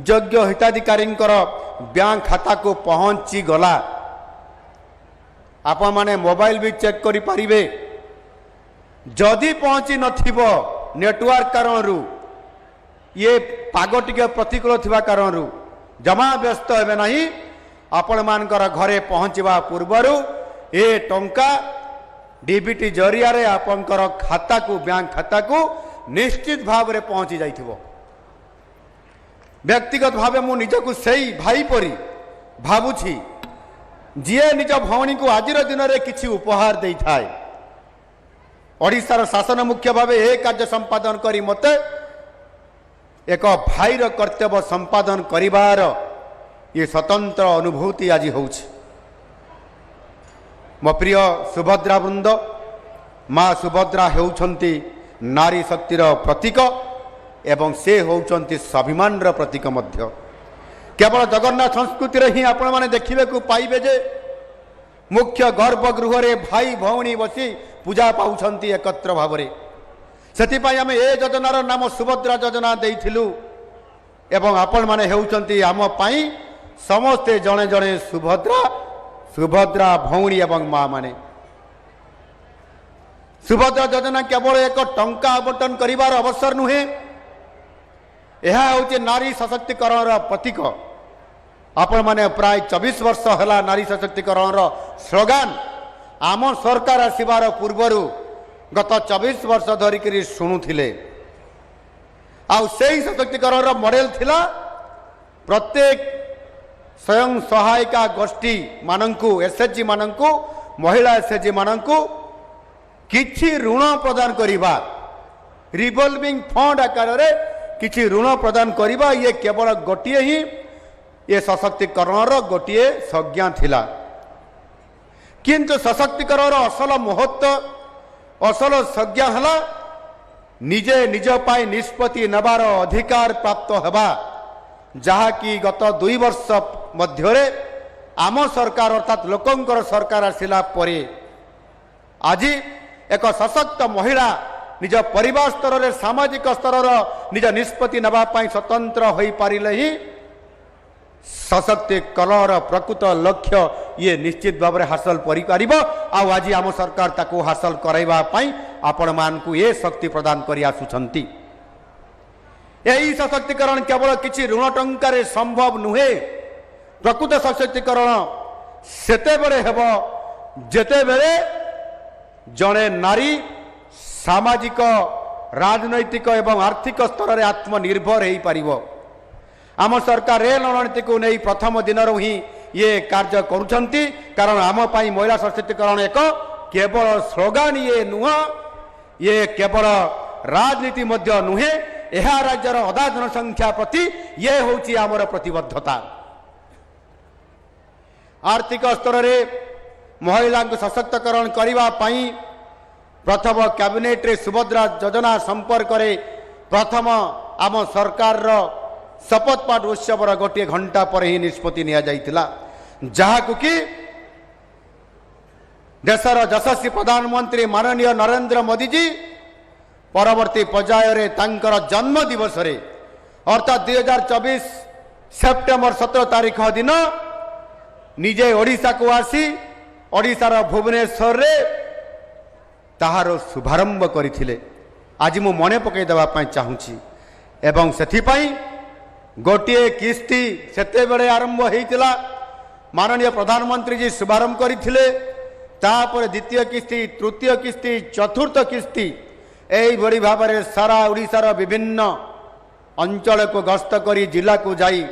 योग्य हिताधिकारी बैंक खाता को पहुँची गला आपण माने मोबाइल भी चेक करि परिबे जदि पहुँची नथिबो नेटवर्क कारण ये पाग टिके प्रतिकूल थिबा कारण जमा व्यस्त हेबे नाही आपण मानकर घरे पहुँचवा पूर्वरु ए टंका डीबीटी जरिया रे आपनकर खाता को बैंक खाता को निश्चित भाव रे पहुँची जाइथिबो। व्यक्तिगत भावे मु निजकु सही भाई परी भाबुछि जी निज भौणी को आज दिन में किसी उपहार दे थाए ओडिशार शासन मुख्य भाव ए कार्य संपादन करी मते एक भाईर कर्तव्य संपादन करिवार ये स्वतंत्र अनुभूति आज होउछि। मो प्रिय सुभद्रा वृंद माँ सुभद्रा हेउछंती नारी शक्तिर प्रतीक एवं से होउछंती स्वाभिमान प्रतीक मध्य। केवल जगन्नाथ संस्कृति रे ही आपण माने देखिबे को पाइबे जे मुख्य गर्भगृह रे भाई भौणी बसी पूजा पाउछंती एकत्र भावरे सेति पई आमे ए योजनार नाम सुभद्रा योजना देइथिलु एवं आपण माने हेउछंती आम पई समस्ते जणे जणे सुभद्रा सुभद्रा भौणी एवं माँ माने। सुभद्रा योजना केवल एक टंका आवंटन करिवार अवसर नुहे यह हूँ नारी सशक्तिकरण प्रतीक। आपण माने प्राय 24 वर्ष है नारी सशक्तिकरण स्लोगान आम सरकार आसबार पूर्वरु गत 24 वर्ष धरिक शुणुले आई सशक्तिकरण मॉडल थिला प्रत्येक स्वयं सहायिका गोष्ठी मानंकु एसएचजी मानंकु महिला एसएचजी मानंकु किछि ऋण प्रदान करिबा रिवॉल्विंग फंड आकार रे किछि ऋण प्रदान करिबा ये केवल गोटिए ही ये सशक्तिकरण गोटिए संज्ञा थिला। किंतु सशक्तिकरण असल महत्व असल संज्ञा हला निजे निज पाई निष्पत्ति नबार अधिकार प्राप्त हेबा जहा कि गत 2 वर्ष मध्यरे आम सरकार अर्थात लोकंकर सरकार आसिला परे आज एक सशक्त महिला निज परिवार स्तर रे सामाजिक स्तर निज निष्पत्ति नबा पाई स्वतंत्र होई पारिले ही सशक्तिकरण प्रकृत लक्ष्य ये निश्चित भाव में हासिल करिपारिबो। आज आम सरकार ताको हासिल कराइबा पाई आपण मानकु ये शक्ति प्रदान करि आसुछंती। यही सशक्तिकरण केवल किछि ऋण टंकार संभव नुहे प्रकृत सशक्तिकरण सेते बेले हेबो जेते बेले जड़े नारी सामाजिक राजनैतिक एवं आर्थिक स्तर में आत्मनिर्भर हो पारिबो। आम सरकार रेल रणनीति को नहीं प्रथम दिन ही ये कार्य करुछंती कारण आम पाई महिला सशक्तिकरण एक केवल स्लोगान ये नुह ये केवल राजनीति मध्य नुहे यह राज्यर अधा जनसंख्या प्रति ये होची आमर प्रतिबद्धता। आर्थिक स्तर में महिला सशक्तिकरण करने पाई प्रथम कैबिनेट रे सुभद्रा योजना संपर्क रे प्रथम आम सरकार शपथ पाठ उत्सवर गोटे घंटा पर ही निष्पत्ति निया जाइतिला जहाकु कि देशर यशस्वी प्रधानमंत्री माननीय नरेंद्र मोदी जी परवर्ती पर्याय रे तांकर जन्म दिवस रे अर्थात 2024 सेप्टेम्बर 17 तारीख दिन निजे ओडिशा को आसी ओडिशार भुवनेश्वर रे ताहार शुभारंभ करथिले। आज मु मने पकई देबा पई चाहूची एवं सेथिपाई गोटे किस्ती सेते बेले आरंभ होइतिला माननीय प्रधानमंत्री जी शुभारंभ करथिले तापर द्वितीय किस्ती तृतीय किस्ती चतुर्थ किस्ती एई बड़ी भाव में सारा ओडिशार विभिन्न अंचल को गस्त करी जिला को जाई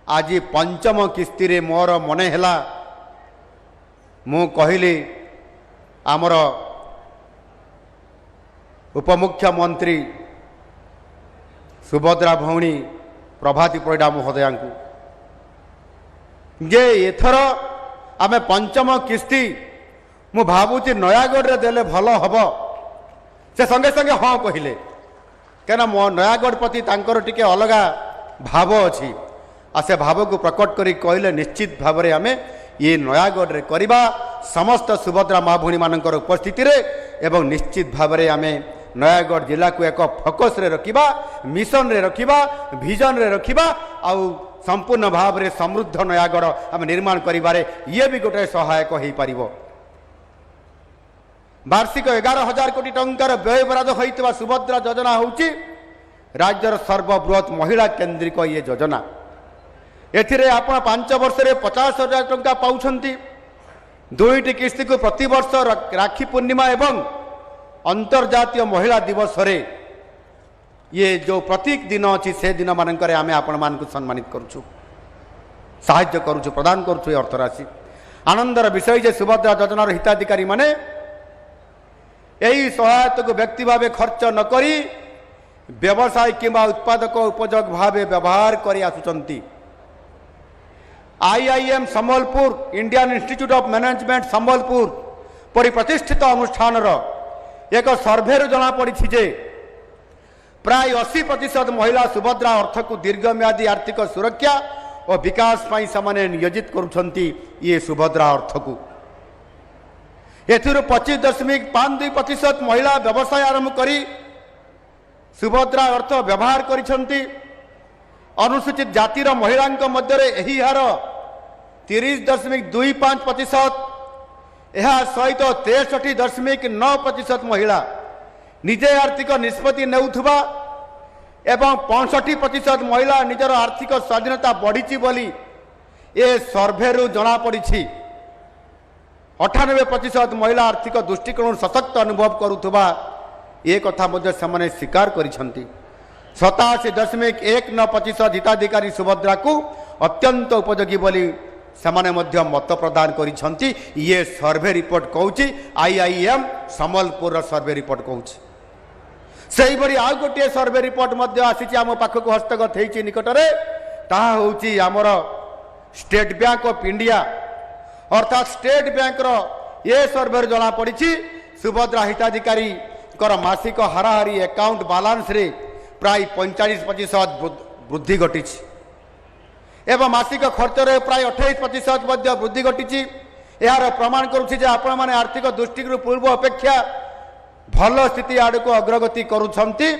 आज पंचम किस्ती रे मोर मने हैला मु कहली आमर उपमुख्यमंत्री सुभद्रा भौणी प्रभाती परिडा महोदया को जे एथर आमे पंचम किस्ती मु भावुची नयागढ़ रे देले भल हब से संगे संगे हाँ कहले क्या मो नयागढ़ प्रति तांकर टिके अलगा भाव अच्छी आ से भाव को प्रकट करी कहले निश्चित भाव में आमे ये नयागढ़ रे करिबा समस्त सुभद्रा माँ भौणी मानकर उपस्थिति रे एवं निश्चित भाव में आमे नयागढ़ जिला को एक फोकस रे रखिबा, मिशन रे रखिबा, विजन रे रखिबा आउ संपूर्ण भाव रे समृद्ध नयागढ़ आम निर्माण करिबारे ये भी गोटे सहायक हो पारिबो। वार्षिक 11,000 कोटी टंकार व्यय बराद होइतबा सुभद्रा योजना होउची राज्यर सर्वबृहत महिला केंद्रिक ये योजना। एथिरे आपण 5 वर्ष रे 50,000 टंका पाउछंती। दुईटी किस्ती को प्रति वर्ष राखी पूर्णिमा एवं अंतर्जातीय महिला दिवस रे ये जो प्रत्येक दिन अच्छी से दिन मानक आम आपण मान सम्मानित करुचु, साहाय्य करुचु, प्रदान करुचु अर्थराशि। आनंदर विषय जे सुभद्रा योजनार हिताधिकारी माने यही सहायता को व्यक्ति भाव खर्च न करी व्यवसाय किंवा उत्पादक उपयोग भाव व्यवहार कर आसुचंती। IIM Sambalpur, Indian institute of management Sambalpur परि प्रतिष्ठित अनुष्ठान एक सर्वे जना पड़ी जे प्राय 80% महिला सुभद्रा अर्थ को दीर्घम्यादी आर्थिक सुरक्षा और विकास पाई समाने नियोजित करुछंती ये सुभद्रा अर्थ को। एथिरु 25.52% महिला व्यवसाय आरंभ करी सुभद्रा अर्थ व्यवहार करिछंती। अनुसूचित जातिर महिला मध्य एही हार 30.25%, यह सहित 63.9% महिला निजे आर्थिक निष्पत्ति नेउथुबा एवं 65% महिला निजर आर्थिक स्वाधीनता बढ़ी बोली ए सर्भेरु जना पड़ी। 98% महिला आर्थिक दृष्टिकोण सशक्त अनुभव करुथुबा ये कथा मध्य सेमाने स्वीकार करिसंती। 87.19% हिताधिकारी सुभद्रा को अत्यंत उपयोगी बोली सेमाने मध्य मत प्रदान करिसंती। ये सर्वे रिपोर्ट कहूची IIM संबलपुर सर्वे रिपोर्ट कहूची। सही भरी आउ गोटे सर्वे रिपोर्ट मध्य आसीची आम पाखक हस्तगत हेची निकटरे, ताहा होची आमर स्टेट बैंक ऑफ इंडिया अर्थात स्टेट बैंक रो ये सर्वे जना पड़ी सुभद्रा हिताधिकारी कर मासिक हाराहारी अकाउंट बालांस रे प्राय 45% वृद्धि घटी एवं मासिक खर्च रे प्राय 28% वृद्धि घटी। यार प्रमाण करुछि जे आपण माने आर्थिक दृष्टि पूर्व अपेक्षा भल स्थिति आड़ को अग्रगति करुछंती।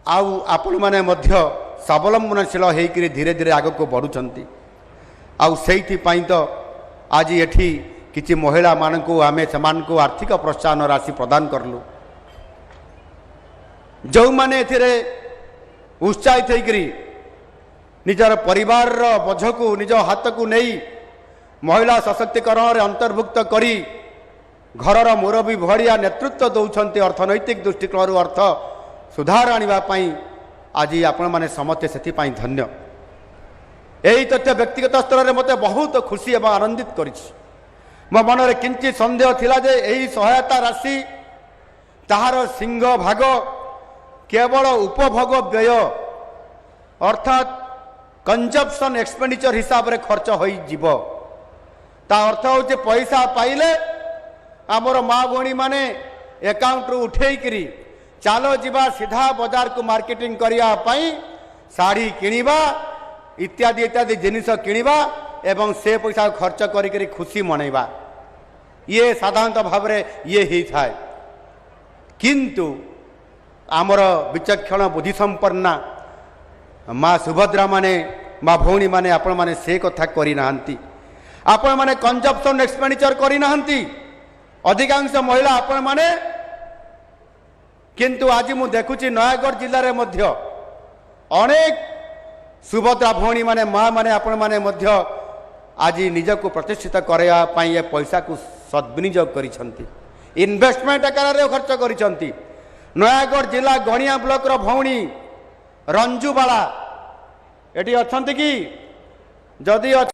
आउ आपण माने मध्य स्वावलंबनशील होकर धीरे धीरे आग को बढ़ुंट। आउ सेठी पई तो आज एठी किछि महिला मानकु आमे समान को आर्थिक प्रोत्साहन राशि प्रदान करलु। जो माने एथिरे उत्साहित होकरी निजर परिवार बोझ को निज हाथ को नहीं महिला सशक्तिकरण रे अंतर्भुक्त करी घरर मुरबी भड़िया नेतृत्व दौरान अर्थनैतिक दृष्टिकोण अर्थ सुधार आने आज आपण मैंने समस्ते से धन्य। यही तथ्य व्यक्तिगत स्तर में मत बहुत खुशी एवं आनंदित कर मो मन में किंचित सन्देह थिला जे यही सहायता राशि ताहार सिंह भाग केवल उपभोग व्यय अर्थात कंजप्शन एक्सपेंडिचर हिसाब रे खर्च हो जीव। ता अर्थ हो पैसा पाइले आमर माँ भौणी माने एकाउंट रू उठेकरी चालो जीवा सीधा बाजार को मार्केटिंग करिया पाई साड़ी किनिबा इत्यादि इत्यादि जिनिस किनिबा एवं से पैसा खर्च करी खुशी मनैबा ये साधारणतः भाव रे ये ही थाए। किंतु आमर विचक्षण बुद्धि संपन्ना माँ सुभद्रा माने माँ भौणी माने आपण माने से कथा करी नाहंती। आपण माने कंजप्शन एक्सपेंडिचर करी नाहंती अधिकांश महिला आपण माने। किंतु आज मु देखुची नयागढ़ जिले में मध्य अनेक सुभद्रा भौणी माने माँ माने आपण माने मध्य आज निज को प्रतिष्ठित करया पाई ये पैसा को सद्विनियोग करिसंती, इन्वेस्टमेंट आकार रे खर्च करिसंती। नयागढ़ जिला गणिया ब्लॉक रो भौणी रंजुबाला एटी अछंती कि जदि